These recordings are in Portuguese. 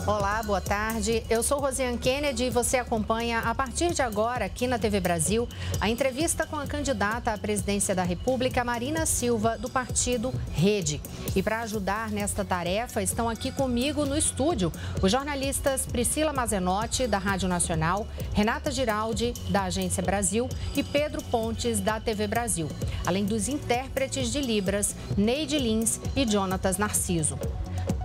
Olá, boa tarde. Eu sou Rosiane Kennedy e você acompanha a partir de agora aqui na TV Brasil a entrevista com a candidata à presidência da República, Marina Silva, do partido Rede. E para ajudar nesta tarefa estão aqui comigo no estúdio os jornalistas Priscila Mazenotti, da Rádio Nacional, Renata Giraldi, da Agência Brasil e Pedro Pontes, da TV Brasil, além dos intérpretes de Libras, Neide Lins e Jonatas Narciso.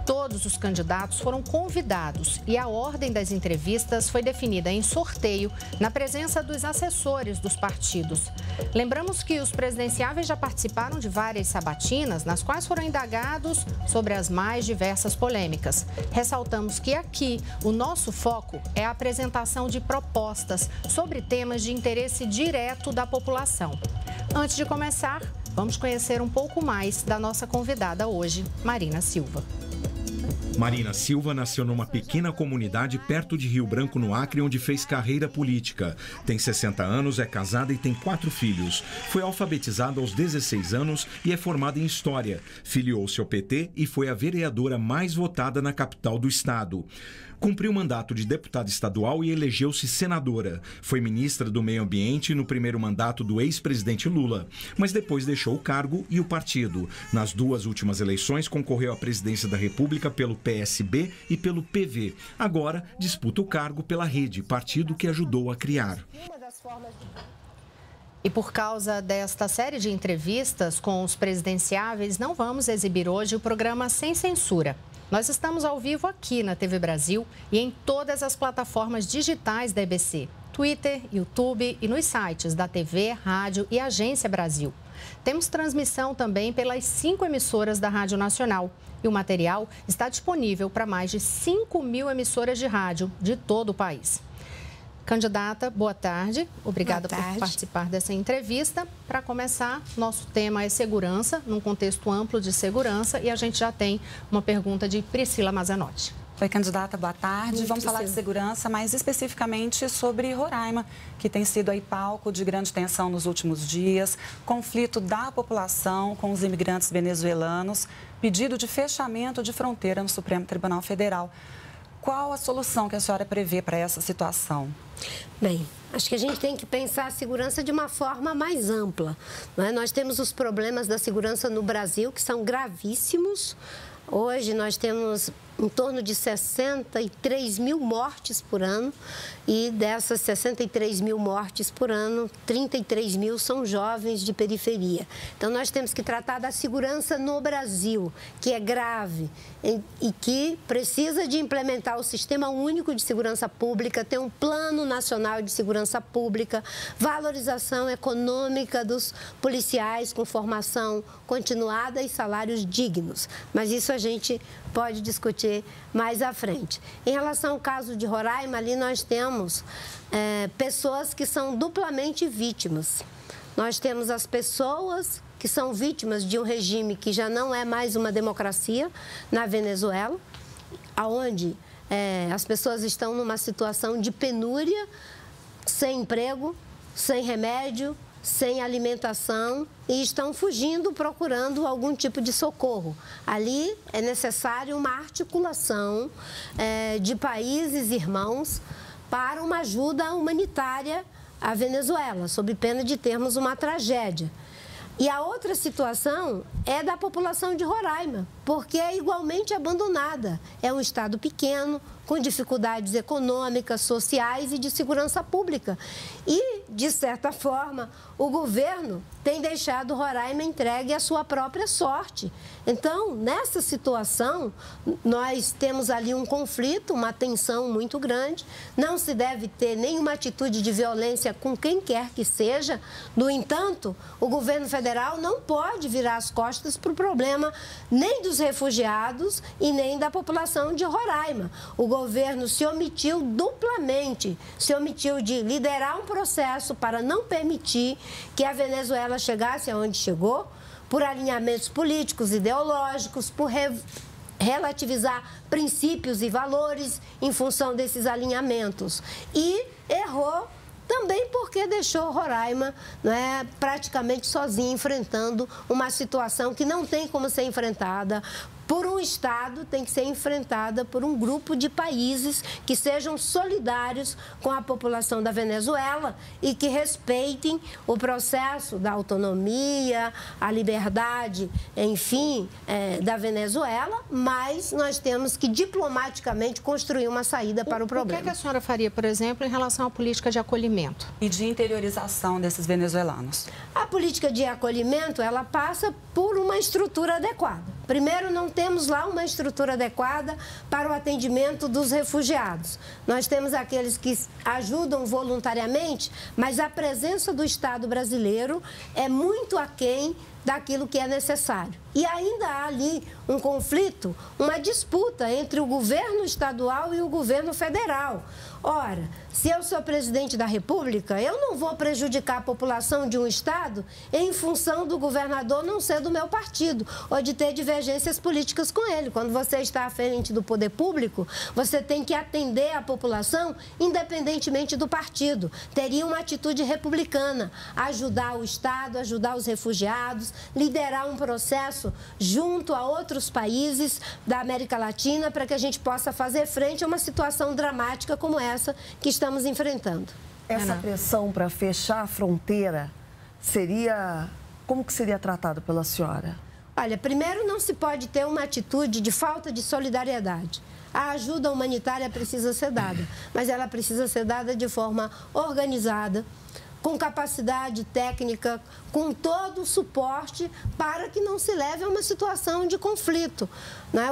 Todos os candidatos foram convidados e a ordem das entrevistas foi definida em sorteio na presença dos assessores dos partidos. Lembramos que os presidenciáveis já participaram de várias sabatinas, nas quais foram indagados sobre as mais diversas polêmicas. Ressaltamos que aqui o nosso foco é a apresentação de propostas sobre temas de interesse direto da população. Antes de começar, vamos conhecer um pouco mais da nossa convidada hoje, Marina Silva. Marina Silva nasceu numa pequena comunidade perto de Rio Branco, no Acre, onde fez carreira política. Tem 60 anos, é casada e tem 4 filhos. Foi alfabetizada aos 16 anos e é formada em História. Filiou-se ao PT e foi a vereadora mais votada na capital do estado. Cumpriu o mandato de deputada estadual e elegeu-se senadora. Foi ministra do Meio Ambiente no primeiro mandato do ex-presidente Lula, mas depois deixou o cargo e o partido. Nas 2 últimas eleições, concorreu à presidência da República pelo PSB e pelo PV. Agora, disputa o cargo pela Rede, partido que ajudou a criar. E por causa desta série de entrevistas com os presidenciáveis, não vamos exibir hoje o programa Sem Censura. Nós estamos ao vivo aqui na TV Brasil e em todas as plataformas digitais da EBC, Twitter, YouTube e nos sites da TV, Rádio e Agência Brasil. Temos transmissão também pelas 5 emissoras da Rádio Nacional e o material está disponível para mais de 5.000 emissoras de rádio de todo o país. Candidata, boa tarde. Obrigada por participar dessa entrevista. Para começar, nosso tema é segurança, num contexto amplo de segurança, e a gente já tem uma pergunta de Priscila Mazenotti. Oi, candidata, boa tarde. Vamos falar de segurança, mas especificamente sobre Roraima, que tem sido aí palco de grande tensão nos últimos dias, conflito da população com os imigrantes venezuelanos, pedido de fechamento de fronteira no Supremo Tribunal Federal. Qual a solução que a senhora prevê para essa situação? Bem, acho que a gente tem que pensar a segurança de uma forma mais ampla, não é? Nós temos os problemas da segurança no Brasil, que são gravíssimos. Hoje nós temos em torno de 63 mil mortes por ano e dessas 63 mil mortes por ano, 33 mil são jovens de periferia. Então nós temos que tratar da segurança no Brasil, que é grave e que precisa de implementar o Sistema Único de Segurança Pública, ter um Plano Nacional de Segurança Pública, valorização econômica dos policiais com formação continuada e salários dignos. Mas isso a gente pode discutir mais à frente. Em relação ao caso de Roraima, ali nós temos pessoas que são duplamente vítimas. Nós temos as pessoas que são vítimas de um regime que já não é mais uma democracia na Venezuela, onde as pessoas estão numa situação de penúria, sem emprego, sem remédio, sem alimentação e estão fugindo, procurando algum tipo de socorro. Ali é necessário uma articulação de países irmãos para uma ajuda humanitária à Venezuela, sob pena de termos uma tragédia. E a outra situação é da população de Roraima, porque é igualmente abandonada. É um estado pequeno, com dificuldades econômicas, sociais e de segurança pública. E, de certa forma, o governo tem deixado Roraima entregue à sua própria sorte. Então, nessa situação, nós temos ali um conflito, uma tensão muito grande. Não se deve ter nenhuma atitude de violência com quem quer que seja. No entanto, o governo federal não pode virar as costas para o problema nem dos refugiados e nem da população de Roraima. O governo se omitiu duplamente, se omitiu de liderar um processo para não permitir que a Venezuela chegasse aonde chegou, por alinhamentos políticos, ideológicos, por relativizar princípios e valores em função desses alinhamentos. E errou também porque deixou Roraima, praticamente sozinha, enfrentando uma situação que não tem como ser enfrentada por um Estado, tem que ser enfrentada por um grupo de países que sejam solidários com a população da Venezuela e que respeitem o processo da autonomia, a liberdade, enfim, da Venezuela, mas nós temos que diplomaticamente construir uma saída para o problema. O que a senhora faria, por exemplo, em relação à política de acolhimento? E de interiorização desses venezuelanos? A política de acolhimento, ela passa por uma estrutura adequada. Primeiro, não temos lá uma estrutura adequada para o atendimento dos refugiados. Nós temos aqueles que ajudam voluntariamente, mas a presença do Estado brasileiro é muito aquém daquilo que é necessário. E ainda há ali um conflito, uma disputa entre o governo estadual e o governo federal. Ora, se eu sou presidente da República, eu não vou prejudicar a população de um estado em função do governador não ser do meu partido ou de ter divergências políticas com ele. Quando você está à frente do poder público, você tem que atender a população independentemente do partido. Teria uma atitude republicana, ajudar o Estado, ajudar os refugiados, liderar um processo junto a outros países da América Latina para que a gente possa fazer frente a uma situação dramática como essa que estamos enfrentando. Essa pressão para fechar a fronteira seria... Como que seria tratado pela senhora? Olha, primeiro não se pode ter uma atitude de falta de solidariedade. A ajuda humanitária precisa ser dada, mas ela precisa ser dada de forma organizada, com capacidade técnica, com todo o suporte para que não se leve a uma situação de conflito.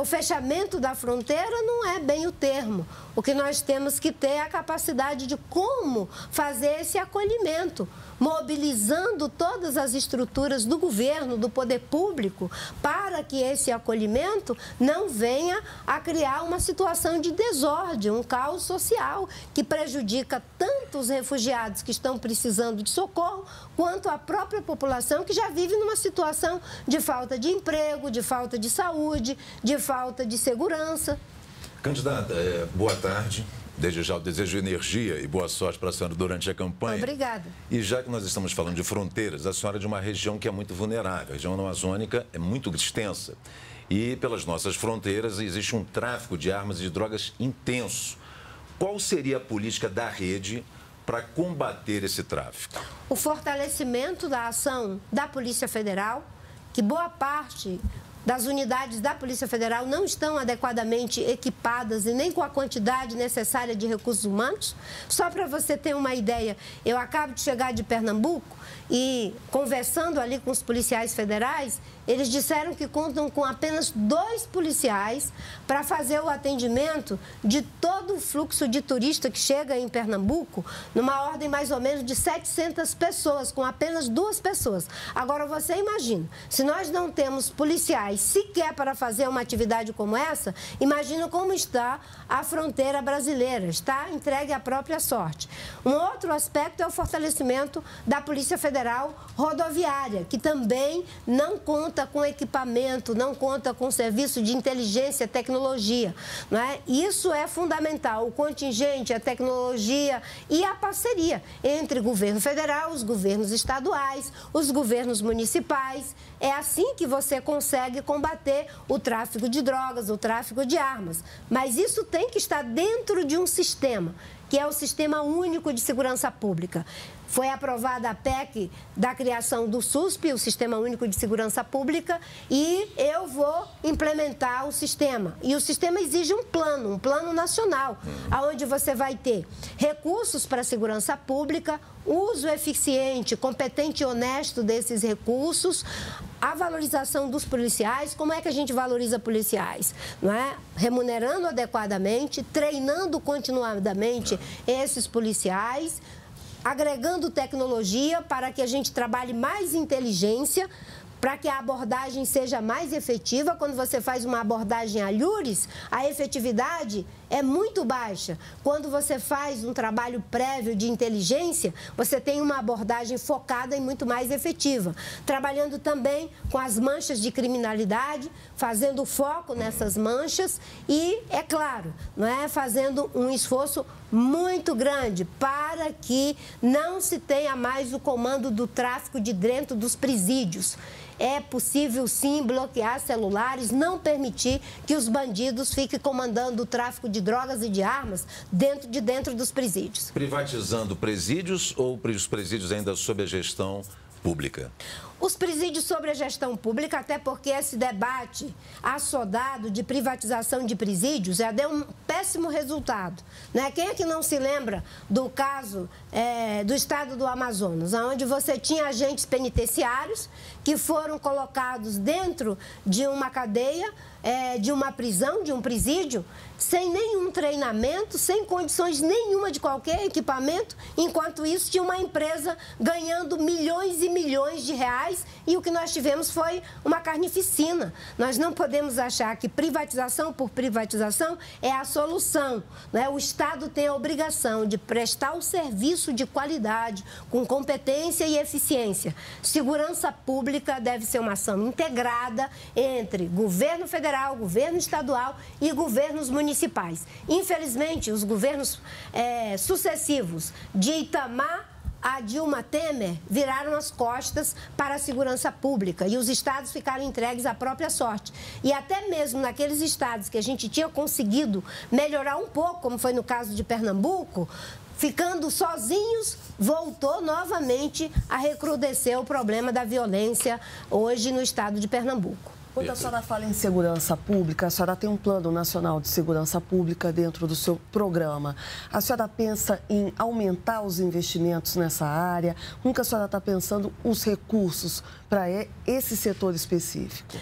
O fechamento da fronteira não é bem o termo. O que nós temos que ter é a capacidade de como fazer esse acolhimento, mobilizando todas as estruturas do governo, do poder público, para que esse acolhimento não venha a criar uma situação de desordem, um caos social que prejudica tanto os refugiados que estão precisando de socorro, quanto a própria população que já vive numa situação de falta de emprego, de falta de saúde, de falta de segurança. Candidata, boa tarde. Desde já eu desejo energia e boa sorte para a senhora durante a campanha. Obrigada. E já que nós estamos falando de fronteiras, a senhora é de uma região que é muito vulnerável. A região amazônica é muito extensa. E pelas nossas fronteiras existe um tráfico de armas e de drogas intenso. Qual seria a política da rede para combater esse tráfico? O fortalecimento da ação da Polícia Federal, que boa parte das unidades da Polícia Federal não estão adequadamente equipadas e nem com a quantidade necessária de recursos humanos. Só para você ter uma ideia, eu acabo de chegar de Pernambuco e, conversando ali com os policiais federais, eles disseram que contam com apenas 2 policiais para fazer o atendimento de todo o fluxo de turista que chega em Pernambuco, numa ordem mais ou menos de 700 pessoas, com apenas 2 pessoas. Agora, você imagina, se nós não temos policiais sequer para fazer uma atividade como essa, imagina como está a fronteira brasileira, está entregue à própria sorte. Um outro aspecto é o fortalecimento da Polícia Federal Rodoviária, que também não conta com equipamento, não conta com serviço de inteligência e tecnologia. Não é? Isso é fundamental, o contingente, a tecnologia e a parceria entre o governo federal, os governos estaduais, os governos municipais. É assim que você consegue combater o tráfico de drogas, o tráfico de armas. Mas isso tem que estar dentro de um sistema, que é o Sistema Único de Segurança Pública. Foi aprovada a PEC da criação do SUSP, o Sistema Único de Segurança Pública, e eu vou implementar o sistema. E o sistema exige um plano nacional, onde você vai ter recursos para a segurança pública, uso eficiente, competente e honesto desses recursos, a valorização dos policiais. Como é que a gente valoriza policiais? Não é? Remunerando adequadamente, treinando continuadamente esses policiais, agregando tecnologia para que a gente trabalhe mais inteligência, para que a abordagem seja mais efetiva. Quando você faz uma abordagem a alhures, a efetividade é muito baixa. Quando você faz um trabalho prévio de inteligência, você tem uma abordagem focada e muito mais efetiva. Trabalhando também com as manchas de criminalidade, fazendo foco nessas manchas e, é claro, não é, fazendo um esforço muito grande para que não se tenha mais o comando do tráfico de dentro dos presídios. É possível, sim, bloquear celulares, não permitir que os bandidos fiquem comandando o tráfico de drogas e de armas dentro dos presídios. Privatizando presídios ou os presídios ainda sob a gestão pública? Os presídios sobre a gestão pública, até porque esse debate assodado de privatização de presídios já deu um péssimo resultado, né? Quem é que não se lembra do caso do estado do Amazonas, onde você tinha agentes penitenciários que foram colocados dentro de uma cadeia, de uma prisão, de um presídio, sem nenhum treinamento, sem condições nenhuma de qualquer equipamento, enquanto isso tinha uma empresa ganhando milhões e milhões de reais e o que nós tivemos foi uma carnificina. Nós não podemos achar que privatização por privatização é a solução, né? O Estado tem a obrigação de prestar o serviço de qualidade, com competência e eficiência. Segurança pública deve ser uma ação integrada entre governo federal, governo estadual e governos municipais. Infelizmente, os governos sucessivos de Itamar a Dilma Temer viraram as costas para a segurança pública e os estados ficaram entregues à própria sorte. E até mesmo naqueles estados que a gente tinha conseguido melhorar um pouco, como foi no caso de Pernambuco, ficando sozinhos, voltou novamente a recrudescer o problema da violência hoje no estado de Pernambuco. Quando a senhora fala em segurança pública, a senhora tem um Plano Nacional de Segurança Pública dentro do seu programa. A senhora pensa em aumentar os investimentos nessa área? Como que a senhora está pensando os recursos para esse setor específico?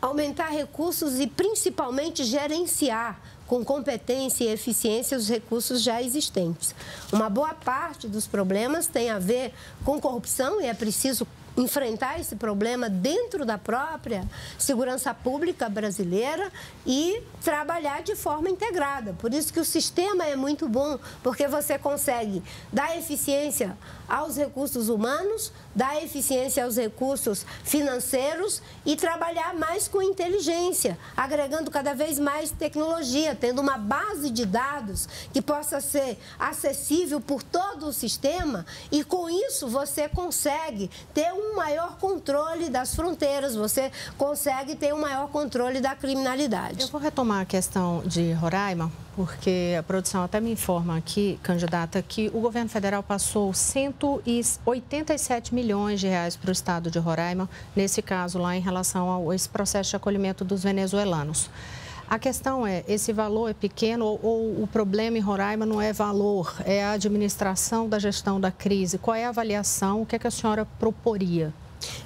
Aumentar recursos e principalmente gerenciar com competência e eficiência os recursos já existentes. Uma boa parte dos problemas tem a ver com corrupção e é preciso enfrentar esse problema dentro da própria segurança pública brasileira e trabalhar de forma integrada. Por isso que o sistema é muito bom, porque você consegue dar eficiência aos recursos humanos, dar eficiência aos recursos financeiros e trabalhar mais com inteligência, agregando cada vez mais tecnologia, tendo uma base de dados que possa ser acessível por todo o sistema e com isso você consegue ter um maior controle das fronteiras, você consegue ter um maior controle da criminalidade. Eu vou retomar a questão de Roraima, porque a produção até me informa aqui, candidata, que o governo federal passou 187 milhões de reais para o estado de Roraima, nesse caso lá em relação a esse processo de acolhimento dos venezuelanos. A questão é, esse valor é pequeno ou o problema em Roraima não é valor, é a administração da gestão da crise? Qual é a avaliação? O que é que a senhora proporia?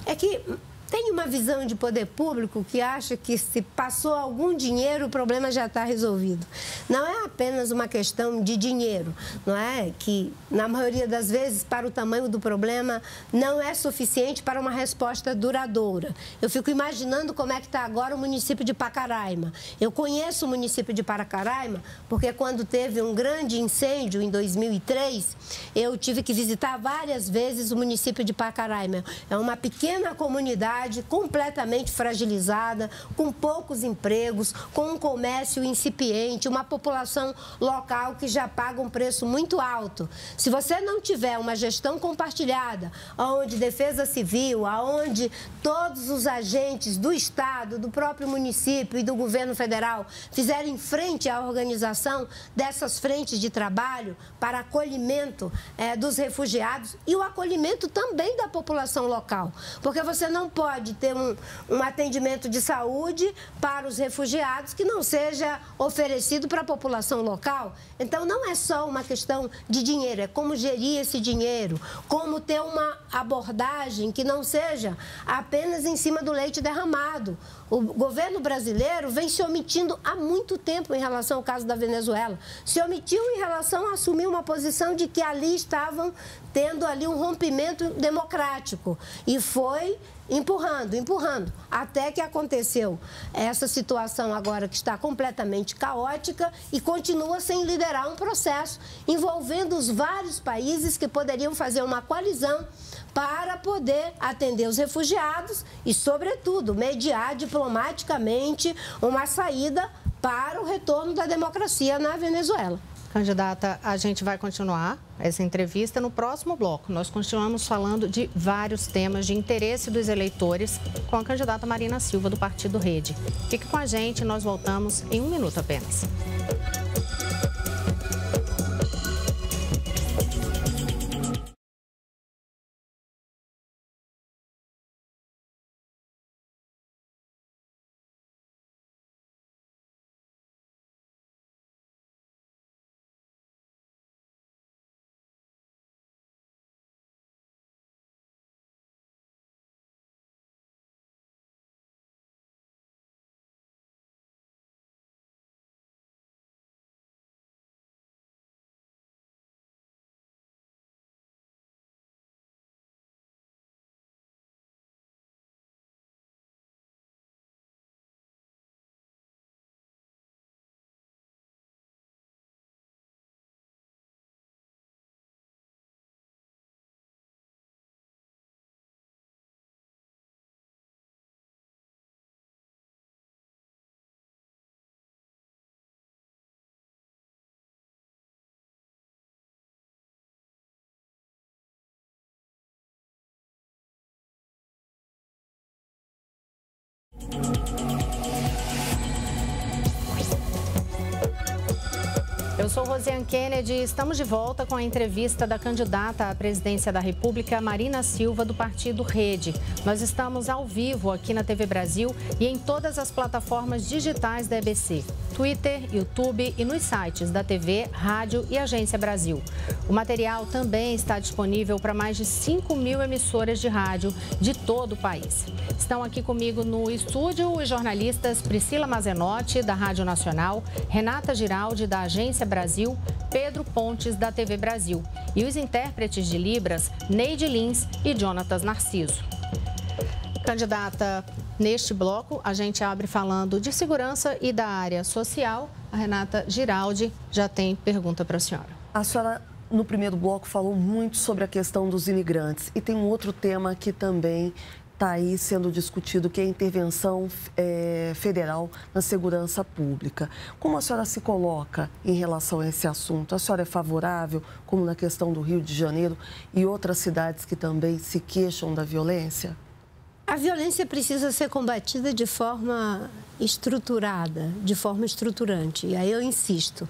É que tem uma visão de poder público que acha que se passou algum dinheiro, o problema já está resolvido. Não é apenas uma questão de dinheiro, não é? Que, na maioria das vezes, para o tamanho do problema, não é suficiente para uma resposta duradoura. Eu fico imaginando como é que está agora o município de Pacaraima. Eu conheço o município de Pacaraima porque quando teve um grande incêndio em 2003, eu tive que visitar várias vezes o município de Pacaraima. É uma pequena comunidade completamente fragilizada, com poucos empregos, com um comércio incipiente, uma população local que já paga um preço muito alto. Se você não tiver uma gestão compartilhada, onde Defesa Civil, onde todos os agentes do Estado, do próprio município e do governo federal fizerem frente à organização dessas frentes de trabalho para acolhimento dos refugiados e o acolhimento também da população local, porque você não pode ter um atendimento de saúde para os refugiados que não seja oferecido para a população local. Então, não é só uma questão de dinheiro, é como gerir esse dinheiro, como ter uma abordagem que não seja apenas em cima do leite derramado. O governo brasileiro vem se omitindo há muito tempo em relação ao caso da Venezuela. Se omitiu em relação a assumir uma posição de que ali estavam tendo ali um rompimento democrático e foi empurrando, até que aconteceu essa situação agora que está completamente caótica e continua sem liderar um processo envolvendo os vários países que poderiam fazer uma coalizão para poder atender os refugiados e, sobretudo, mediar diplomaticamente uma saída para o retorno da democracia na Venezuela. Candidata, a gente vai continuar essa entrevista no próximo bloco. Nós continuamos falando de vários temas de interesse dos eleitores com a candidata Marina Silva, do Partido Rede. Fique com a gente, nós voltamos em 1 minuto apenas. Eu sou Rosiane Kennedy e estamos de volta com a entrevista da candidata à presidência da República, Marina Silva, do Partido Rede. Nós estamos ao vivo aqui na TV Brasil e em todas as plataformas digitais da EBC, Twitter, YouTube e nos sites da TV, Rádio e Agência Brasil. O material também está disponível para mais de 5.000 emissoras de rádio de todo o país. Estão aqui comigo no estúdio os jornalistas Priscila Mazenotti, da Rádio Nacional, Renata Giraldi, da Agência Brasil, Pedro Pontes, da TV Brasil, e os intérpretes de Libras, Neide Lins e Jonatas Narciso. Candidata, neste bloco a gente abre falando de segurança e da área social. A Renata Giraldi já tem pergunta para a senhora. A senhora, no primeiro bloco, falou muito sobre a questão dos imigrantes e tem um outro tema que também está aí sendo discutido, que é a intervenção federal na segurança pública. Como a senhora se coloca em relação a esse assunto? A senhora é favorável, como na questão do Rio de Janeiro e outras cidades que também se queixam da violência? A violência precisa ser combatida de forma estruturada, de forma estruturante. E aí eu insisto,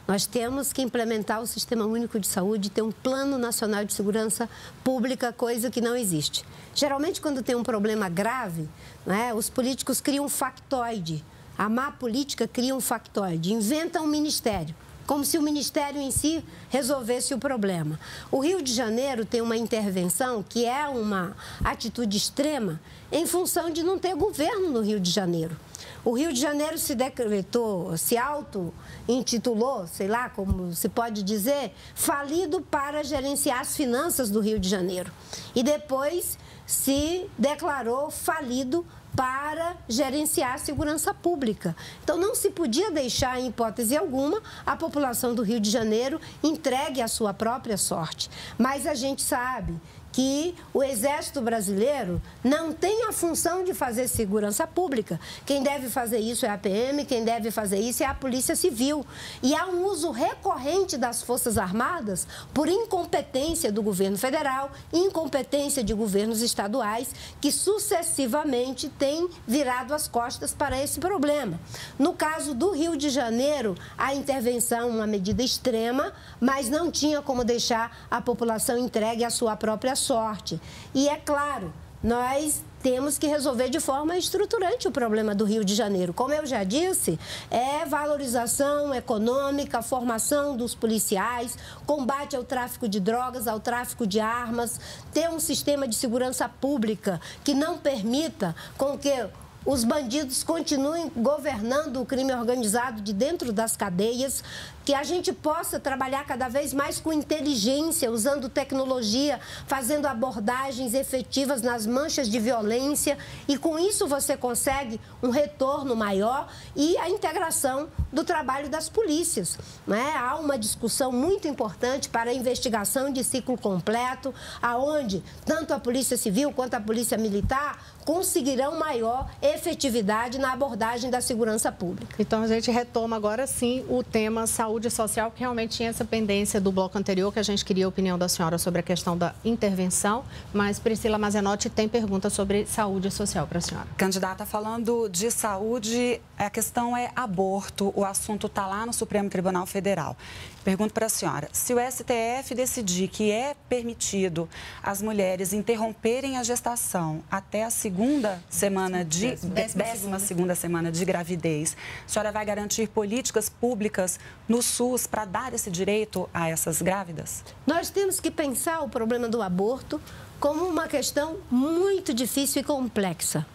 nós temos que implementar o Sistema Único de Saúde, ter um Plano Nacional de Segurança Pública, coisa que não existe. Geralmente, quando tem um problema grave, né, os políticos criam um factoide. A má política cria um factoide, inventa um ministério, como se o ministério em si resolvesse o problema. O Rio de Janeiro tem uma intervenção que é uma atitude extrema em função de não ter governo no Rio de Janeiro. O Rio de Janeiro se decretou, se auto-intitulou, sei lá como se pode dizer, falido para gerenciar as finanças do Rio de Janeiro. E depois se declarou falido para gerenciar a segurança pública. Então, não se podia deixar, em hipótese alguma, a população do Rio de Janeiro entregue à sua própria sorte. Mas a gente sabe que o Exército Brasileiro não tem a função de fazer segurança pública. Quem deve fazer isso é a PM, quem deve fazer isso é a Polícia Civil. E há um uso recorrente das Forças Armadas por incompetência do governo federal, incompetência de governos estaduais, que sucessivamente têm virado as costas para esse problema. No caso do Rio de Janeiro, a intervenção, uma medida extrema, mas não tinha como deixar a população entregue à sua própria sorte. E é claro, nós temos que resolver de forma estruturante o problema do Rio de Janeiro. Como eu já disse, é valorização econômica, formação dos policiais, combate ao tráfico de drogas, ao tráfico de armas, ter um sistema de segurança pública que não permita com que os bandidos continuem governando o crime organizado de dentro das cadeias, que a gente possa trabalhar cada vez mais com inteligência, usando tecnologia, fazendo abordagens efetivas nas manchas de violência, e com isso você consegue um retorno maior e a integração do trabalho das polícias, né? Há uma discussão muito importante para a investigação de ciclo completo, aonde tanto a Polícia Civil quanto a Polícia Militar conseguirão maior efetividade na abordagem da segurança pública. Então, a gente retoma agora sim o tema saúde social, que realmente tinha essa pendência do bloco anterior, que a gente queria a opinião da senhora sobre a questão da intervenção, mas Priscila Mazenotti tem pergunta sobre saúde social para a senhora. Candidata, falando de saúde, a questão é aborto, o assunto está lá no Supremo Tribunal Federal. Pergunto para a senhora, se o STF decidir que é permitido as mulheres interromperem a gestação até a décima segunda semana de gravidez, a senhora vai garantir políticas públicas no SUS para dar esse direito a essas grávidas? Nós temos que pensar o problema do aborto como uma questão muito difícil e complexa.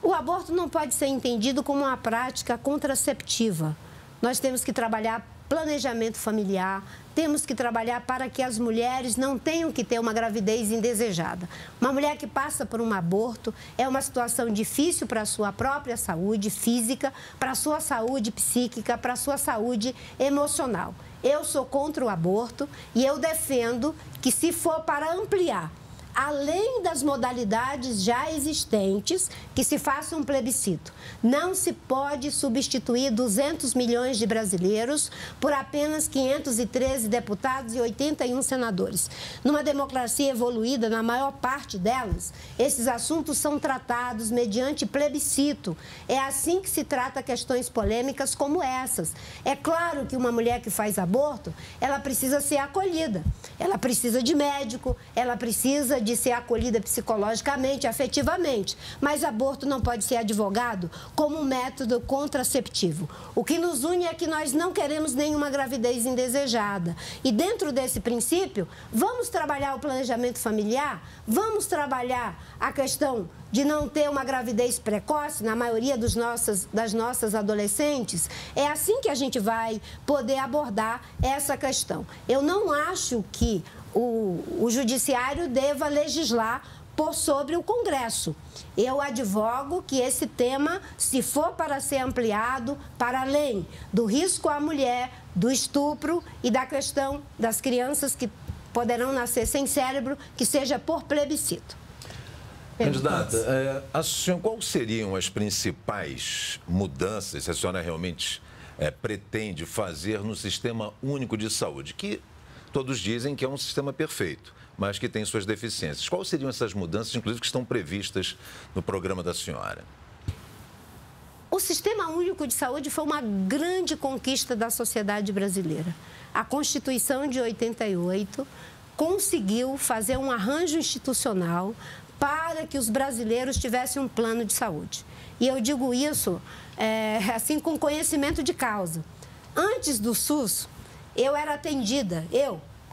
O aborto não pode ser entendido como uma prática contraceptiva. Nós temos que trabalhar planejamento familiar, temos que trabalhar para que as mulheres não tenham que ter uma gravidez indesejada. Uma mulher que passa por um aborto é uma situação difícil para a sua própria saúde física, para a sua saúde psíquica, para a sua saúde emocional. Eu sou contra o aborto e eu defendo que, se for para ampliar, além das modalidades já existentes, que se faça um plebiscito. Não se pode substituir 200 milhões de brasileiros por apenas 513 deputados e 81 senadores. Numa democracia evoluída, na maior parte delas, esses assuntos são tratados mediante plebiscito. É assim que se trata questões polêmicas como essas. É claro que uma mulher que faz aborto, ela precisa ser acolhida. Ela precisa de médico, ela precisa de ser acolhida psicologicamente, afetivamente. Mas aborto não pode ser advogado como um método contraceptivo. O que nos une é que nós não queremos nenhuma gravidez indesejada. E dentro desse princípio, vamos trabalhar o planejamento familiar, vamos trabalhar a questão de não ter uma gravidez precoce na maioria das nossas adolescentes. É assim que a gente vai poder abordar essa questão. Eu não acho que o judiciário deva legislar sobre o Congresso. Eu advogo que esse tema, se for para ser ampliado, para além do risco à mulher, do estupro e da questão das crianças que poderão nascer sem cérebro, que seja por plebiscito. Candidata, quais seriam as principais mudanças, se a senhora realmente pretende fazer no Sistema Único de Saúde, que todos dizem que é um sistema perfeito, mas que tem suas deficiências? Quais seriam essas mudanças, inclusive, que estão previstas no programa da senhora? O Sistema Único de Saúde foi uma grande conquista da sociedade brasileira. A Constituição de 88 conseguiu fazer um arranjo institucional para que os brasileiros tivessem um plano de saúde. E eu digo isso assim com conhecimento de causa. Antes do SUS, eu era atendida,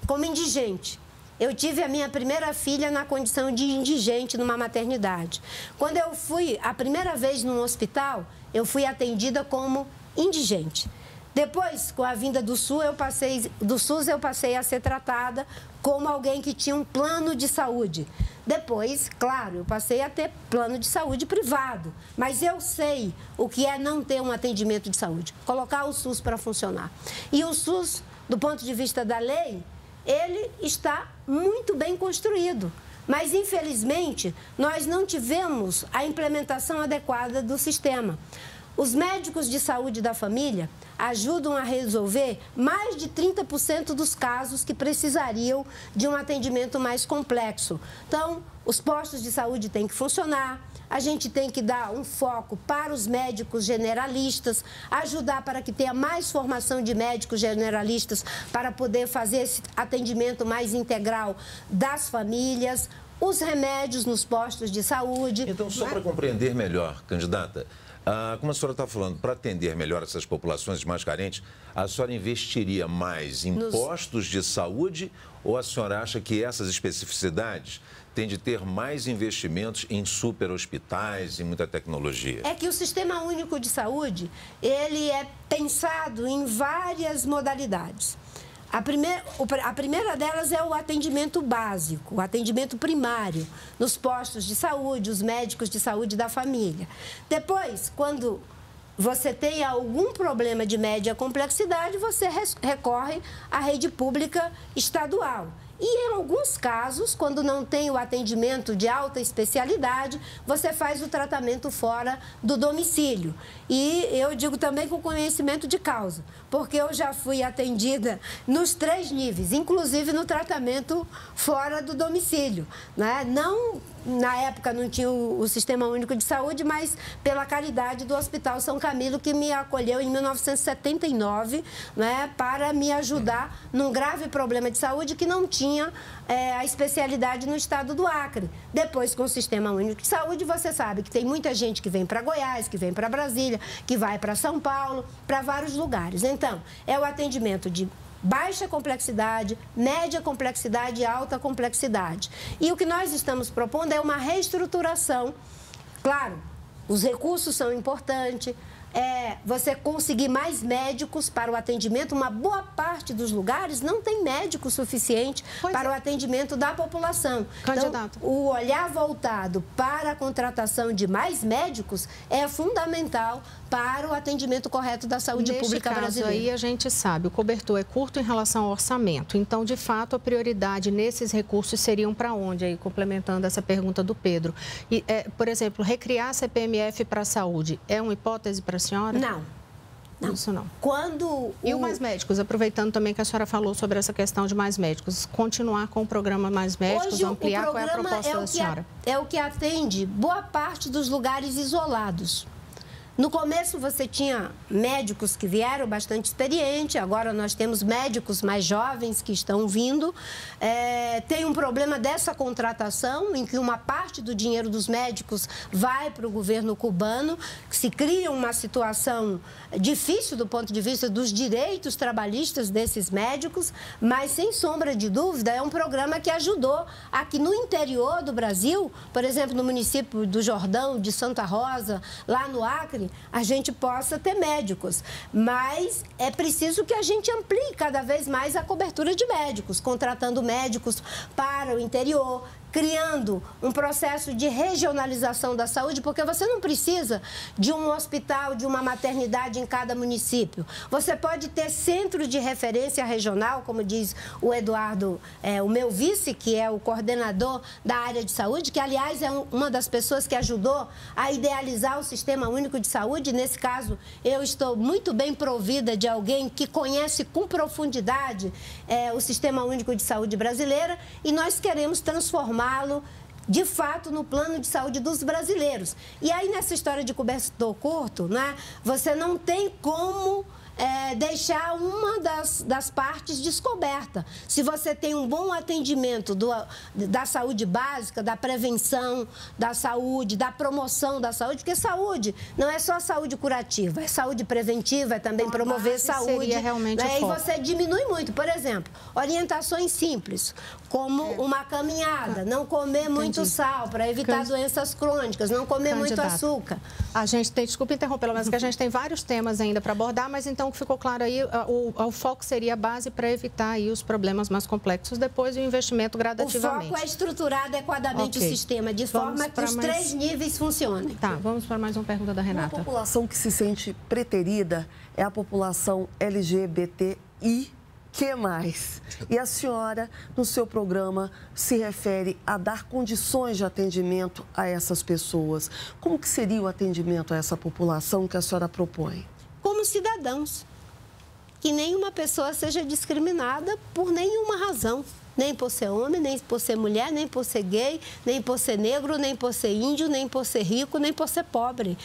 como indigente. Eu tive a minha primeira filha na condição de indigente numa maternidade. Quando eu fui a primeira vez num hospital, eu fui atendida como indigente. Depois, com a vinda do SUS, eu passei a ser tratada como alguém que tinha um plano de saúde. Depois, claro, eu passei a ter plano de saúde privado. Mas eu sei o que é não ter um atendimento de saúde, colocar o SUS para funcionar. E o SUS, do ponto de vista da lei, ele está muito bem construído. Mas, infelizmente, nós não tivemos a implementação adequada do sistema. Os médicos de saúde da família ajudam a resolver mais de 30% dos casos que precisariam de um atendimento mais complexo. Então, os postos de saúde têm que funcionar, a gente tem que dar um foco para os médicos generalistas, ajudar para que tenha mais formação de médicos generalistas para poder fazer esse atendimento mais integral das famílias, os remédios nos postos de saúde. Então, só para compreender melhor, candidata, como a senhora está falando, para atender melhor essas populações mais carentes, a senhora investiria mais em postos de saúde ou a senhora acha que essas especificidades têm de ter mais investimentos em super hospitais e muita tecnologia? É que o Sistema Único de Saúde, ele é pensado em várias modalidades. A primeira delas é o atendimento básico, o atendimento primário, nos postos de saúde, os médicos de saúde da família. Depois, quando você tem algum problema de média complexidade, você recorre à rede pública estadual. E em alguns casos, quando não tem o atendimento de alta especialidade, você faz o tratamento fora do domicílio. E eu digo também com conhecimento de causa, porque eu já fui atendida nos 3 níveis, inclusive no tratamento fora do domicílio, né? Não, na época não tinha o Sistema Único de Saúde, mas pela caridade do Hospital São Camilo, que me acolheu em 1979, né, para me ajudar num grave problema de saúde que não tinha a especialidade no estado do Acre. Depois, com o Sistema Único de Saúde, você sabe que tem muita gente que vem para Goiás, que vem para Brasília, que vai para São Paulo, para vários lugares. Então, é o atendimento de baixa complexidade, média complexidade e alta complexidade. E o que nós estamos propondo é uma reestruturação. Claro, os recursos são importantes, você conseguir mais médicos para o atendimento. Uma boa parte dos lugares não tem médico suficiente para o atendimento da população. Candidato. Então, o olhar voltado para a contratação de mais médicos é fundamental para o atendimento correto da saúde pública brasileira. Neste caso aí, a gente sabe, o cobertor é curto em relação ao orçamento. Então, de fato, a prioridade nesses recursos seriam para onde? Aí, complementando essa pergunta do Pedro. E, por exemplo, recriar a CPMF para a saúde é uma hipótese para a senhora? Não. Isso não. E o Mais Médicos, aproveitando também que a senhora falou sobre essa questão de Mais Médicos, continuar com o programa Mais Médicos, hoje, ampliar, qual é a proposta da senhora? É o que atende boa parte dos lugares isolados. No começo você tinha médicos que vieram bastante experientes, agora nós temos médicos mais jovens que estão vindo. Tem um problema dessa contratação, em que uma parte do dinheiro dos médicos vai para o governo cubano, que se cria uma situação difícil do ponto de vista dos direitos trabalhistas desses médicos, mas sem sombra de dúvida é um programa que ajudou aqui no interior do Brasil, por exemplo, no município do Jordão, de Santa Rosa, lá no Acre, a gente possa ter médicos, mas é preciso que a gente amplie cada vez mais a cobertura de médicos, contratando médicos para o interior, criando um processo de regionalização da saúde, porque você não precisa de um hospital, de uma maternidade em cada município. Você pode ter centro de referência regional, como diz o Eduardo, o meu vice, que é o coordenador da área de saúde, que, aliás, é uma das pessoas que ajudou a idealizar o Sistema Único de Saúde. Nesse caso, eu estou muito bem provida de alguém que conhece com profundidade o Sistema Único de Saúde brasileiro, e nós queremos transformá-lo de fato no plano de saúde dos brasileiros. E aí, nessa história de cobertor curto, né, você não tem como deixar uma das partes descoberta. Se você tem um bom atendimento da saúde básica, da prevenção da saúde, da promoção da saúde, porque saúde não é só saúde curativa, é saúde preventiva, é também promover saúde. Seria realmente E você diminui muito. Por exemplo, orientações simples, como uma caminhada, não comer muito sal para evitar doenças crônicas, não comer muito açúcar. A gente tem, desculpa interrompê-la, mas que a gente tem vários temas ainda para abordar, mas então o que ficou claro aí, o foco seria a base para evitar aí os problemas mais complexos, depois o investimento gradativamente. O foco é estruturar adequadamente o sistema, de forma que os 3 níveis funcionem. Tá, vamos para mais uma pergunta da Renata. A população que se sente preterida é a população LGBTI. Que mais? E a senhora, no seu programa, se refere a dar condições de atendimento a essas pessoas. Como que seria o atendimento a essa população que a senhora propõe? Como cidadãos. Que nenhuma pessoa seja discriminada por nenhuma razão. Nem por ser homem, nem por ser mulher, nem por ser gay, nem por ser negro, nem por ser índio, nem por ser rico, nem por ser pobre.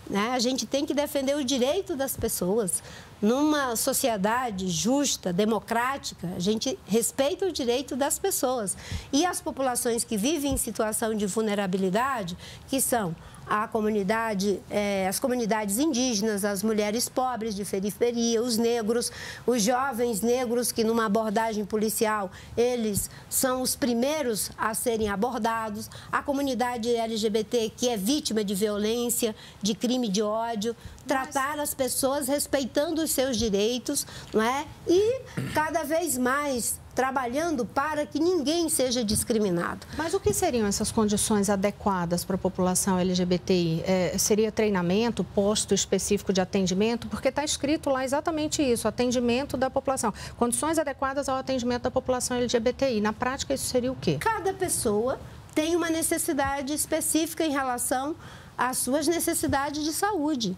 Né? A gente tem que defender o direito das pessoas. Numa sociedade justa, democrática, a gente respeita o direito das pessoas. E as populações que vivem em situação de vulnerabilidade, que são a comunidade, as comunidades indígenas, as mulheres pobres de periferia, os negros, os jovens negros que numa abordagem policial, eles são os primeiros a serem abordados, a comunidade LGBT que é vítima de violência, de crime de ódio, tratar as pessoas respeitando os seus direitos, não é? E cada vez mais trabalhando para que ninguém seja discriminado. Mas o que seriam essas condições adequadas para a população LGBTI? Seria treinamento, posto específico de atendimento? Porque está escrito lá exatamente isso, atendimento da população. Condições adequadas ao atendimento da população LGBTI. Na prática, isso seria o quê? Cada pessoa tem uma necessidade específica em relação às suas necessidades de saúde.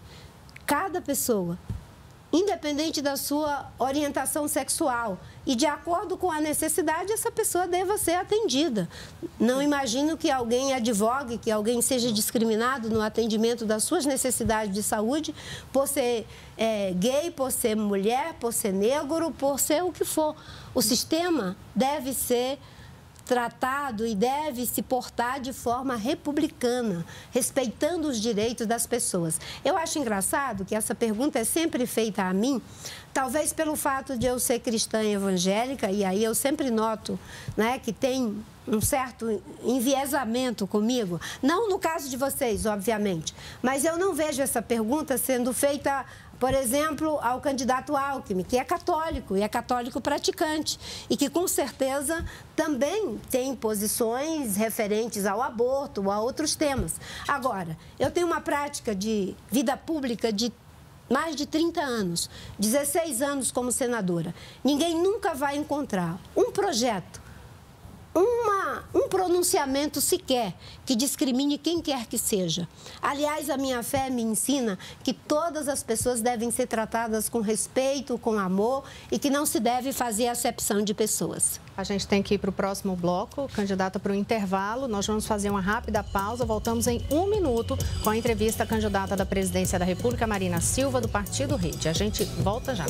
Cada pessoa, independente da sua orientação sexual e de acordo com a necessidade, essa pessoa deva ser atendida. Não imagino que alguém advogue, que alguém seja discriminado no atendimento das suas necessidades de saúde por ser gay, por ser mulher, por ser negro, por ser o que for. O sistema deve ser tratado e deve se portar de forma republicana, respeitando os direitos das pessoas. Eu acho engraçado que essa pergunta é sempre feita a mim, talvez pelo fato de eu ser cristã evangélica, e aí eu sempre noto, né, que tem um certo enviesamento comigo. Não no caso de vocês, obviamente, mas eu não vejo essa pergunta sendo feita, por exemplo, ao candidato Alckmin, que é católico e é católico praticante e que, com certeza, também tem posições referentes ao aborto ou a outros temas. Agora, eu tenho uma prática de vida pública de mais de 30 anos, 16 anos como senadora. Ninguém nunca vai encontrar um projeto, um pronunciamento sequer que discrimine quem quer que seja. Aliás, a minha fé me ensina que todas as pessoas devem ser tratadas com respeito, com amor e que não se deve fazer acepção de pessoas. A gente tem que ir para o próximo bloco, candidata, para o intervalo. Nós vamos fazer uma rápida pausa. Voltamos em 1 minuto com a entrevista à candidata da presidência da República, Marina Silva, do Partido Rede. A gente volta já.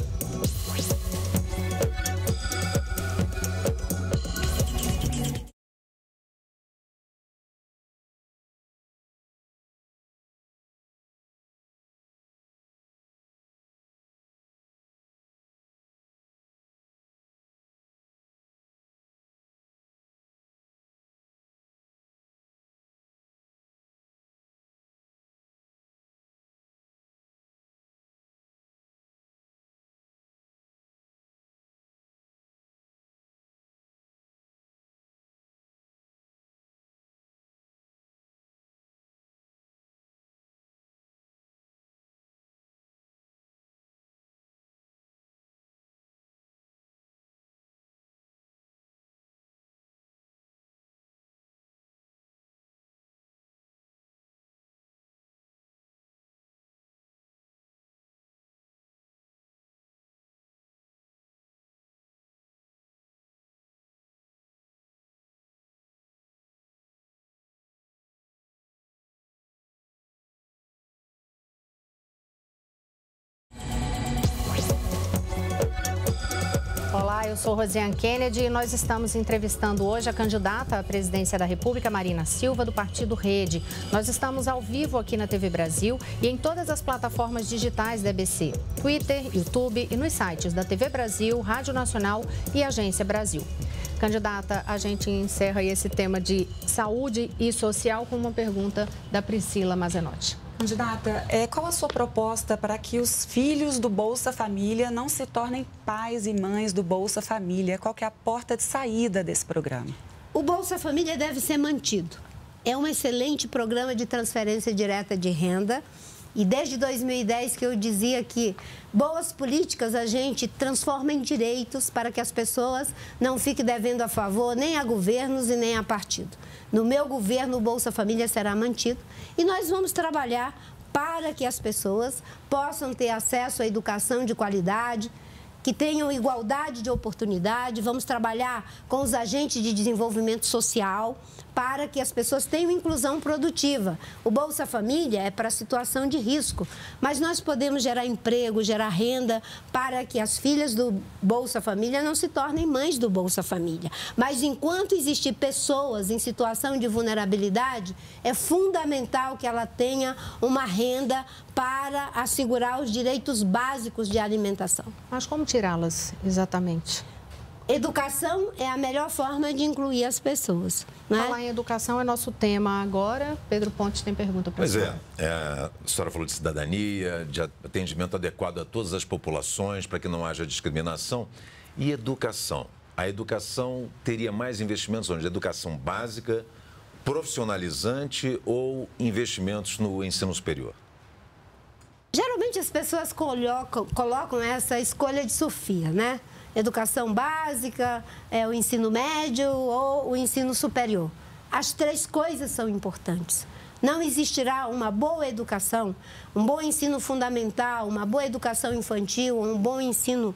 Olá, eu sou Rosiane Kennedy e nós estamos entrevistando hoje a candidata à presidência da República, Marina Silva, do Partido Rede. Nós estamos ao vivo aqui na TV Brasil e em todas as plataformas digitais da EBC, Twitter, YouTube e nos sites da TV Brasil, Rádio Nacional e Agência Brasil. Candidata, a gente encerra esse tema de saúde e social com uma pergunta da Priscila Mazenotti. Candidata, qual a sua proposta para que os filhos do Bolsa Família não se tornem pais e mães do Bolsa Família? Qual que é a porta de saída desse programa? O Bolsa Família deve ser mantido. É um excelente programa de transferência direta de renda. E desde 2010 que eu dizia que boas políticas a gente transforma em direitos para que as pessoas não fiquem devendo a favor nem a governos e nem a partido. No meu governo, o Bolsa Família será mantido e nós vamos trabalhar para que as pessoas possam ter acesso à educação de qualidade, que tenham igualdade de oportunidade. Vamos trabalhar com os agentes de desenvolvimento social para que as pessoas tenham inclusão produtiva. O Bolsa Família é para situação de risco, mas nós podemos gerar emprego, gerar renda para que as filhas do Bolsa Família não se tornem mães do Bolsa Família. Mas enquanto existir pessoas em situação de vulnerabilidade, é fundamental que ela tenha uma renda para assegurar os direitos básicos de alimentação. Mas como tirá-las exatamente? Educação é a melhor forma de incluir as pessoas. Né? Falar em educação é nosso tema agora. Pedro Pontes tem pergunta para você. Pois a senhora falou de cidadania, de atendimento adequado a todas as populações, para que não haja discriminação. E educação? a educação teria mais investimentos onde? Educação básica, profissionalizante ou investimentos no ensino superior? Geralmente as pessoas colocam essa escolha de Sofia, né? Educação básica, o ensino médio ou o ensino superior. As três coisas são importantes. Não existirá uma boa educação, um bom ensino fundamental, uma boa educação infantil, um bom ensino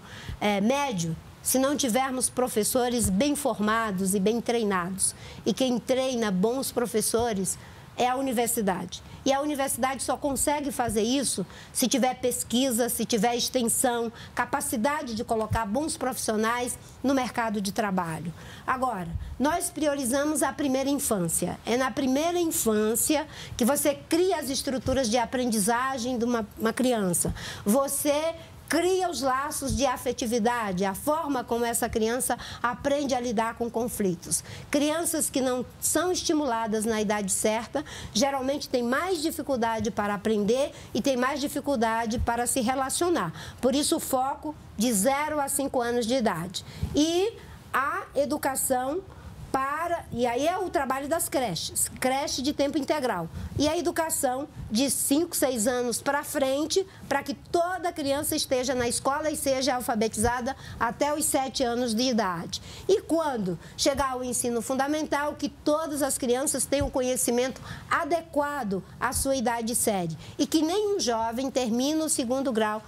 médio, se não tivermos professores bem formados e bem treinados. E quem treina bons professores é a universidade. E a universidade só consegue fazer isso se tiver pesquisa, se tiver extensão, capacidade de colocar bons profissionais no mercado de trabalho. Agora, nós priorizamos a primeira infância. É na primeira infância que você cria as estruturas de aprendizagem de uma criança. Você cria os laços de afetividade, a forma como essa criança aprende a lidar com conflitos. Crianças que não são estimuladas na idade certa, geralmente têm mais dificuldade para aprender e têm mais dificuldade para se relacionar. Por isso, o foco de 0 a 5 anos de idade. E a educação e aí é o trabalho das creches, creche de tempo integral. E a educação de 5, 6 anos para frente, para que toda criança esteja na escola e seja alfabetizada até os 7 anos de idade. E quando chegar ao ensino fundamental, que todas as crianças tenham conhecimento adequado à sua idade séria. E que nenhum jovem termine o 2º grau,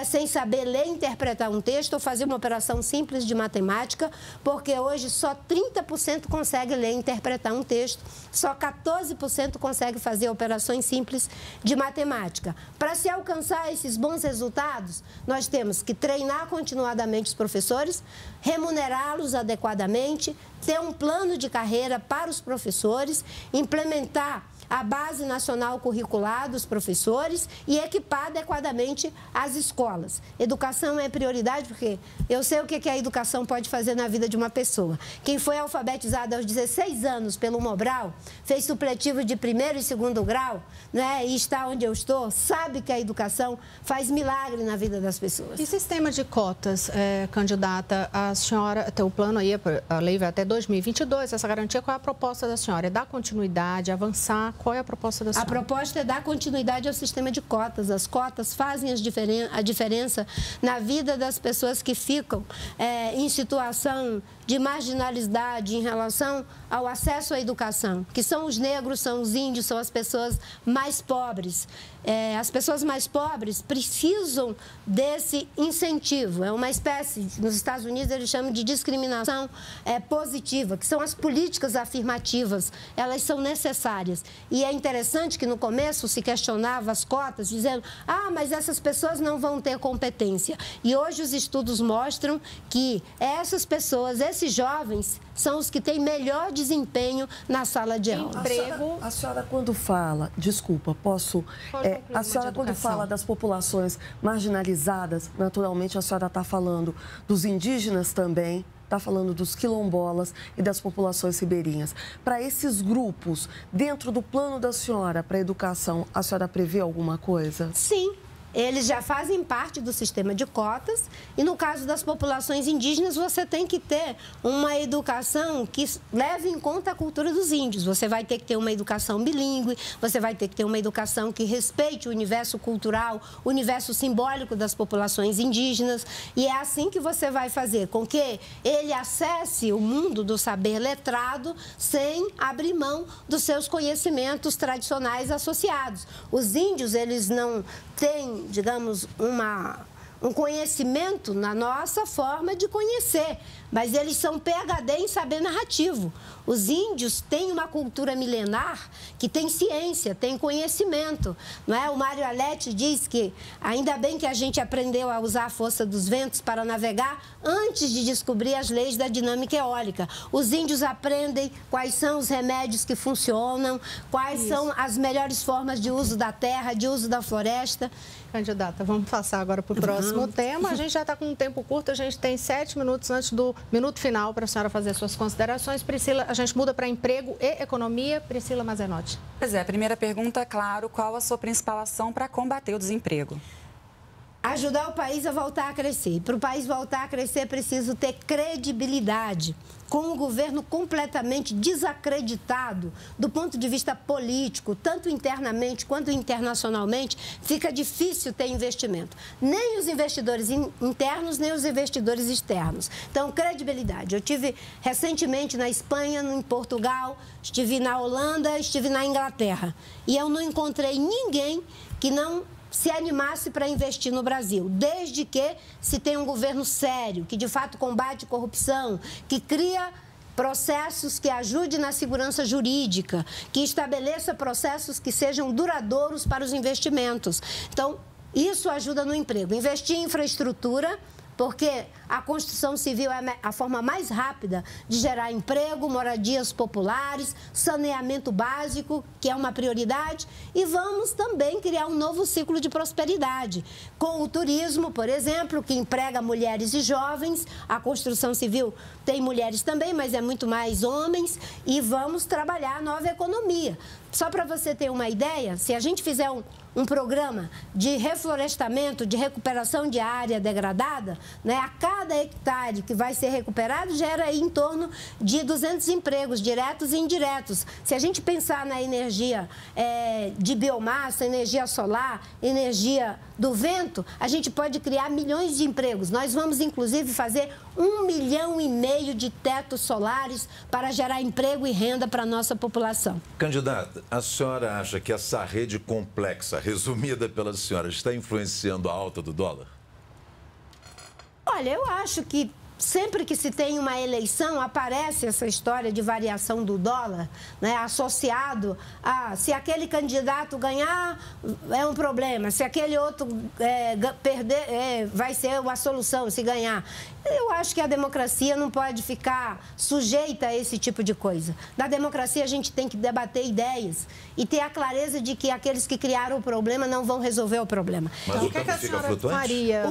sem saber ler e interpretar um texto ou fazer uma operação simples de matemática, porque hoje só 30% consegue ler e interpretar um texto, só 14% consegue fazer operações simples de matemática. Para se alcançar esses bons resultados, nós temos que treinar continuadamente os professores, remunerá-los adequadamente, ter um plano de carreira para os professores, implementar a base nacional curricular dos professores e equipar adequadamente as escolas. Educação é prioridade porque eu sei o que a educação pode fazer na vida de uma pessoa. Quem foi alfabetizado aos 16 anos pelo Mobral, fez supletivo de 1º e 2º grau, e está onde eu estou, sabe que a educação faz milagre na vida das pessoas. E sistema de cotas, candidata, a senhora tem o plano aí, a lei vai até 2022, essa garantia, qual é a proposta da senhora? É dar continuidade, avançar? Qual é a proposta da senhora? A proposta é dar continuidade ao sistema de cotas. As cotas fazem a diferença na vida das pessoas que ficam em situação de marginalidade em relação ao acesso à educação, que são os negros, são os índios, são as pessoas mais pobres. As pessoas mais pobres precisam desse incentivo. É uma espécie, nos Estados Unidos eles chamam de discriminação positiva, que são as políticas afirmativas. Elas são necessárias. E é interessante que no começo se questionava as cotas, dizendo, mas essas pessoas não vão ter competência. E hoje os estudos mostram que essas pessoas, esses jovens, são os que têm melhor desempenho na sala de aula. A senhora quando fala, desculpa, posso... a senhora quando fala das populações marginalizadas, naturalmente a senhora está falando dos indígenas também, está falando dos quilombolas e das populações ribeirinhas. Para esses grupos, dentro do plano da senhora para a educação, a senhora prevê alguma coisa? Sim. Eles já fazem parte do sistema de cotas e, no caso das populações indígenas, você tem que ter uma educação que leve em conta a cultura dos índios. Você vai ter que ter uma educação bilíngue, você vai ter que ter uma educação que respeite o universo cultural, o universo simbólico das populações indígenas. E é assim que você vai fazer com que ele acesse o mundo do saber letrado sem abrir mão dos seus conhecimentos tradicionais associados. Os índios, eles não têm, digamos, um conhecimento na nossa forma de conhecer, mas eles são PhD em saber narrativo. Os índios têm uma cultura milenar que tem ciência, tem conhecimento, não é? O Mário Alete diz que ainda bem que a gente aprendeu a usar a força dos ventos para navegar antes de descobrir as leis da dinâmica eólica. Os índios aprendem quais são os remédios que funcionam, quais são as melhores formas de uso da terra, de uso da floresta. Candidata, vamos passar agora para o próximo tema. A gente já está com um tempo curto, a gente tem 7 minutos antes do minuto final para a senhora fazer suas considerações. Priscila, a gente muda para emprego e economia. Priscila Mazenotti. Pois é, a primeira pergunta é, claro, qual a sua principal ação para combater o desemprego? ajudar o país a voltar a crescer. Para o país voltar a crescer, é preciso ter credibilidade. Com o governo completamente desacreditado do ponto de vista político, tanto internamente quanto internacionalmente, fica difícil ter investimento. Nem os investidores internos, nem os investidores externos. Então, credibilidade. Eu estive recentemente na Espanha, em Portugal, estive na Holanda, estive na Inglaterra. E eu não encontrei ninguém que não se animasse para investir no Brasil, desde que se tenha um governo sério, que de fato combate corrupção, que cria processos que ajudem na segurança jurídica, que estabeleça processos que sejam duradouros para os investimentos. Então, isso ajuda no emprego. Investir em infraestrutura, porque a construção civil é a forma mais rápida de gerar emprego, moradias populares, saneamento básico, que é uma prioridade, e vamos também criar um novo ciclo de prosperidade, com o turismo, por exemplo, que emprega mulheres e jovens. A construção civil tem mulheres também, mas é muito mais homens, e vamos trabalhar a nova economia. Só para você ter uma ideia, se a gente fizer um programa de reflorestamento, de recuperação de área degradada, né, a cada hectare que vai ser recuperado gera aí em torno de 200 empregos, diretos e indiretos. Se a gente pensar na energia de biomassa, energia solar, energia do vento, a gente pode criar milhões de empregos. Nós vamos, inclusive, fazer 1,5 milhão de tetos solares para gerar emprego e renda para a nossa população. Candidata, a senhora acha que essa rede complexa, resumida pela senhora, está influenciando a alta do dólar? Olha, eu acho que sempre que se tem uma eleição, aparece essa história de variação do dólar, né, associado a se aquele candidato ganhar, é um problema, se aquele outro perder, vai ser uma solução, se ganhar. Eu acho que a democracia não pode ficar sujeita a esse tipo de coisa. Na democracia, a gente tem que debater ideias e ter a clareza de que aqueles que criaram o problema não vão resolver o problema. Mas então, o que a senhora faria?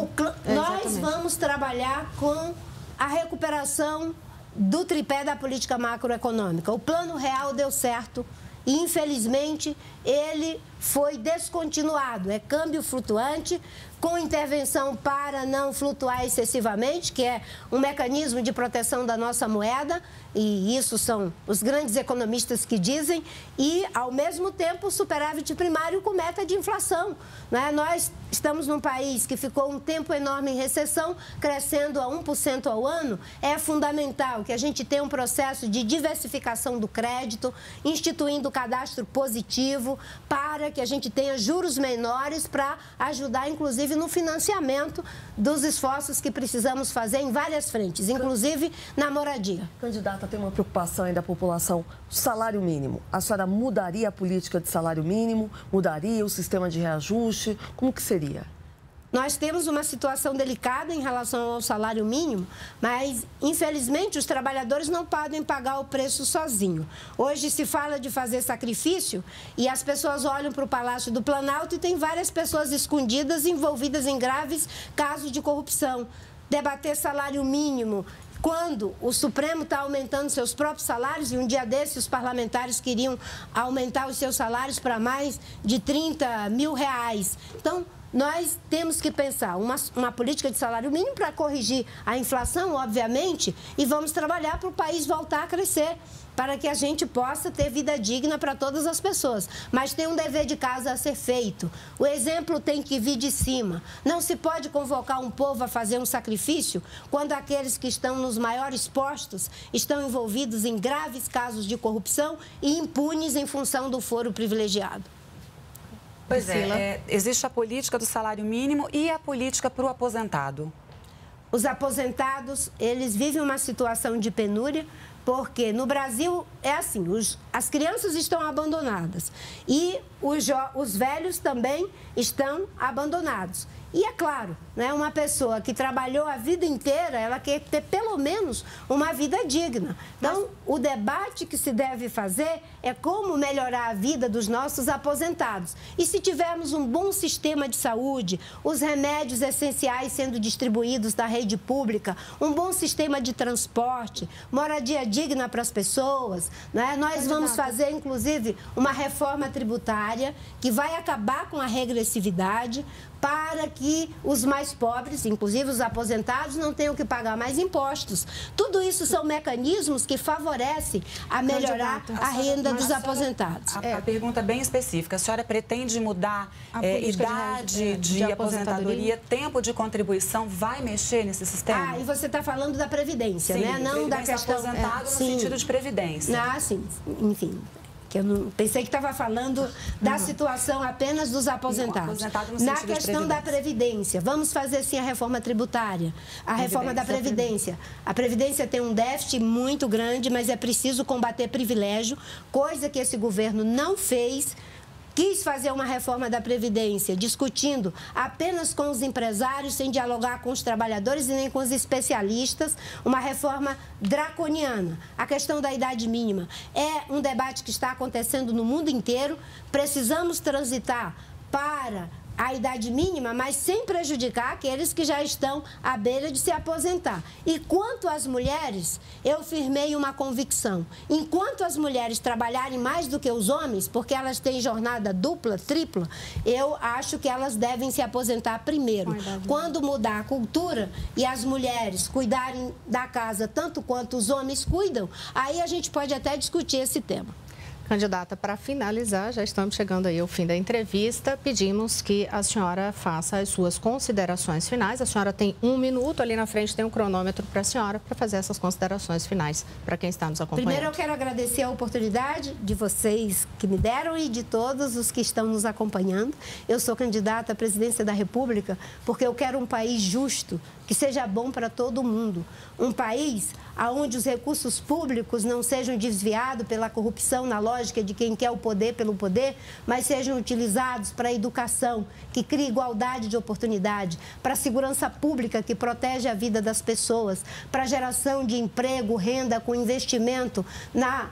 Nós vamos trabalhar com a recuperação do tripé da política macroeconômica. O Plano Real deu certo e, infelizmente, ele foi descontinuado. É câmbio flutuante, com intervenção para não flutuar excessivamente, que é um mecanismo de proteção da nossa moeda, e isso são os grandes economistas que dizem, e, ao mesmo tempo, o superávit primário com meta de inflação. Né? Nós estamos num país que ficou um tempo enorme em recessão, crescendo a 1% ao ano. É fundamental que a gente tenha um processo de diversificação do crédito, instituindo o cadastro positivo, para que a gente tenha juros menores para ajudar, inclusive, no financiamento dos esforços que precisamos fazer em várias frentes, inclusive na moradia. Candidata, tem uma preocupação aí da população, salário mínimo. A senhora mudaria a política de salário mínimo? Mudaria o sistema de reajuste? Como que seria? Nós temos uma situação delicada em relação ao salário mínimo, mas, infelizmente, os trabalhadores não podem pagar o preço sozinho. Hoje se fala de fazer sacrifício e as pessoas olham para o Palácio do Planalto e tem várias pessoas escondidas envolvidas em graves casos de corrupção. Debater salário mínimo quando o Supremo está aumentando seus próprios salários, e um dia desses os parlamentares queriam aumentar os seus salários para mais de 30 mil reais. Então, nós temos que pensar uma política de salário mínimo para corrigir a inflação, obviamente, e vamos trabalhar para o país voltar a crescer, para que a gente possa ter vida digna para todas as pessoas. Mas tem um dever de casa a ser feito. O exemplo tem que vir de cima. Não se pode convocar um povo a fazer um sacrifício quando aqueles que estão nos maiores postos estão envolvidos em graves casos de corrupção e impunes em função do foro privilegiado. Pois existe a política do salário mínimo e a política para o aposentado. Os aposentados, eles vivem uma situação de penúria, porque no Brasil é assim, as crianças estão abandonadas e os velhos também estão abandonados. E é claro, né, uma pessoa que trabalhou a vida inteira, ela quer ter pelo menos uma vida digna. Então, o debate que se deve fazer é como melhorar a vida dos nossos aposentados. E se tivermos um bom sistema de saúde, os remédios essenciais sendo distribuídos da rede pública, um bom sistema de transporte, moradia digna para as pessoas, né? Nós vamos fazer, inclusive, uma reforma tributária que vai acabar com a regressividade, para que os mais pobres, inclusive os aposentados, não tenham que pagar mais impostos. Tudo isso são mecanismos que favorecem a melhorar a renda dos aposentados. A pergunta é bem específica. A senhora pretende mudar idade de aposentadoria, tempo de contribuição, vai mexer nesse sistema? E você está falando da Previdência, né? Não da questão... aposentado no sentido de Previdência. Sim, enfim... Eu não pensei que estava falando da situação apenas dos aposentados. Na questão da Previdência, vamos fazer sim a reforma tributária, a reforma da Previdência. A Previdência tem um déficit muito grande, mas é preciso combater privilégio, coisa que esse governo não fez. Quis fazer uma reforma da Previdência, discutindo apenas com os empresários, sem dialogar com os trabalhadores e nem com os especialistas, uma reforma draconiana. A questão da idade mínima é um debate que está acontecendo no mundo inteiro. Precisamos transitar para a idade mínima, mas sem prejudicar aqueles que já estão à beira de se aposentar. E quanto às mulheres, eu firmei uma convicção. Enquanto as mulheres trabalharem mais do que os homens, porque elas têm jornada dupla, tripla, eu acho que elas devem se aposentar primeiro. Quando mudar a cultura e as mulheres cuidarem da casa tanto quanto os homens cuidam, aí a gente pode até discutir esse tema. Candidata, para finalizar, já estamos chegando aí ao fim da entrevista, pedimos que a senhora faça as suas considerações finais. A senhora tem 1 minuto, ali na frente tem um cronômetro para a senhora para fazer essas considerações finais para quem está nos acompanhando. Primeiro, eu quero agradecer a oportunidade de vocês que me deram e de todos os que estão nos acompanhando. Eu sou candidata à presidência da República porque eu quero um país justo, que seja bom para todo mundo. Um país onde os recursos públicos não sejam desviados pela corrupção na lógica de quem quer o poder pelo poder, mas sejam utilizados para a educação, que cria igualdade de oportunidade, para a segurança pública, que protege a vida das pessoas, para a geração de emprego, renda com investimento na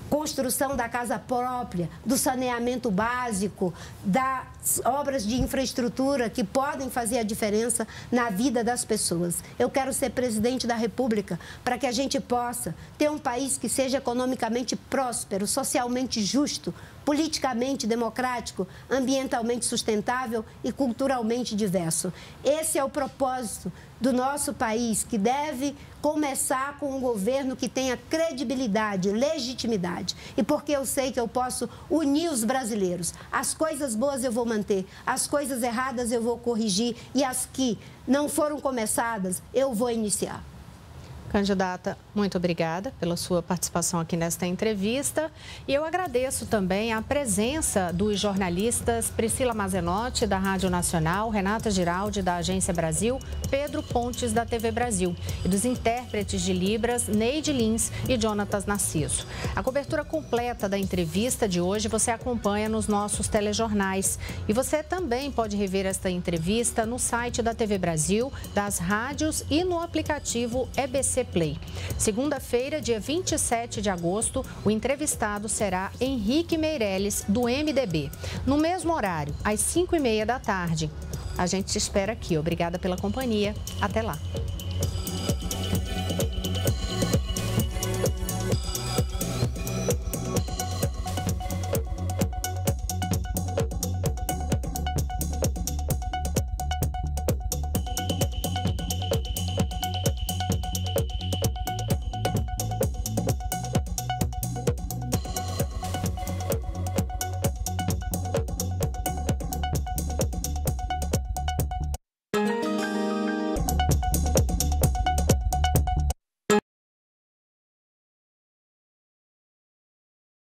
construção da casa própria, do saneamento básico, das obras de infraestrutura que podem fazer a diferença na vida das pessoas. Eu quero ser presidente da República para que a gente possa ter um país que seja economicamente próspero, socialmente justo, politicamente democrático, ambientalmente sustentável e culturalmente diverso. Esse é o propósito do nosso país, que deve começar com um governo que tenha credibilidade, legitimidade. E porque eu sei que eu posso unir os brasileiros. As coisas boas eu vou manter, as coisas erradas eu vou corrigir e as que não foram começadas eu vou iniciar. Candidata, muito obrigada pela sua participação aqui nesta entrevista. E eu agradeço também a presença dos jornalistas Priscila Mazenotti, da Rádio Nacional, Renata Giraldi, da Agência Brasil, Pedro Pontes, da TV Brasil, e dos intérpretes de Libras, Neide Lins e Jonatas Narciso. A cobertura completa da entrevista de hoje você acompanha nos nossos telejornais. E você também pode rever esta entrevista no site da TV Brasil, das rádios e no aplicativo EBC Play. Segunda-feira, dia 27 de agosto, o entrevistado será Henrique Meirelles, do MDB. No mesmo horário, às 5h30 da tarde. A gente te espera aqui. Obrigada pela companhia. Até lá.